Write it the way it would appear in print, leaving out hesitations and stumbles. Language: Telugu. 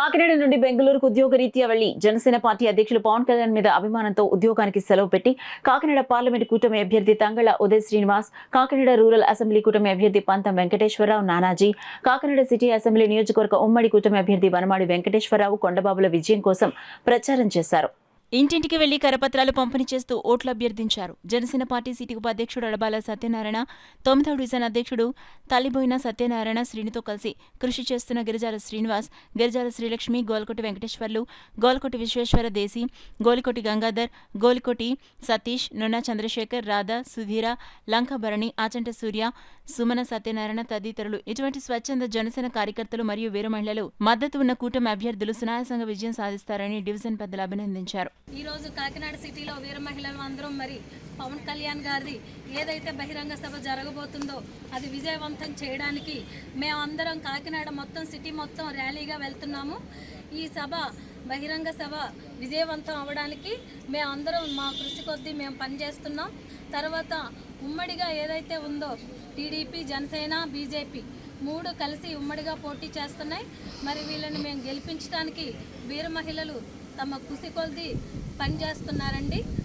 కాకినాడ నుండి బెంగళూరుకు ఉద్యోగరీత్యా వెళ్లి జనసేన పార్టీ అధ్యక్షులు పవన్ కళ్యాణ్ మీద అభిమానంతో ఉద్యోగానికి సెలవు పెట్టి కాకినాడ పార్లమెంటు కూటమి అభ్యర్థి తంగళ్ల ఉదయ్ శ్రీనివాస్, కాకినాడ రూరల్ అసెంబ్లీ కూటమి అభ్యర్థి పంతం వెంకటేశ్వరరావు నానాజీ, కాకినాడ సిటీ అసెంబ్లీ నియోజకవర్గ ఉమ్మడి కూటమి అభ్యర్థి వనమాడి వెంకటేశ్వరరావు కొండబాబుల విజయం కోసం ప్రచారం చేశారు. ఇంటింటికి వెళ్లి కరపత్రాలు పంపిణీ చేస్తూ ఓట్లు అభ్యర్థించారు. జనసేన పార్టీ సిటీ ఉపాధ్యక్షుడు అడబాల సత్యనారాయణ, 9వ డివిజన్ అధ్యక్షుడు తల్లిబోయిన సత్యనారాయణ శ్రీనితో కలిసి కృషి చేస్తున్న గిరిజాల శ్రీనివాస్, గిరిజాల శ్రీలక్ష్మి, గోల్కొట్టి వెంకటేశ్వర్లు, గోల్కొట్టి విశ్వేశ్వర దేశీ, గోలికొట్టి గంగాధర్, గోలికొట్టి సతీష్, నున్న చంద్రశేఖర్, రాధా, సుధీర, లంకభరణి, ఆచంట సూర్య, సుమన సత్యనారాయణ తదితరులు ఇటువంటి స్వచ్ఛంద జనసేన కార్యకర్తలు మరియు వీర మహిళలు మద్దతు ఉన్న కూటమి అభ్యర్థులు సునాయాసంగా విజయం సాధిస్తారని డివిజన్ పెద్దలు అభినందించారు. ఈ రోజు కాకినాడ సిటీలో వీర మహిళలు అందరం మరి పవన్ కళ్యాణ్ గారిది ఏదైతే బహిరంగ సభ జరగబోతుందో అది విజయవంతం చేయడానికి మేమందరం కాకినాడ మొత్తం సిటీ మొత్తం ర్యాలీగా వెళ్తున్నాము. ఈ సభ బహిరంగ సభ విజయవంతం అవ్వడానికి మేమందరం మా కృషి కొద్దీ మేము పనిచేస్తున్నాం. తర్వాత ఉమ్మడిగా ఏదైతే ఉందో టీడీపీ, జనసేన, బీజేపీ 3 కలిసి ఉమ్మడిగా పోటీ చేస్తున్నాయి. మరి వీళ్ళని మేము గెలిపించడానికి వీర మహిళలు తమ కృషి కొద్దీ పనిచేస్తున్నారండి.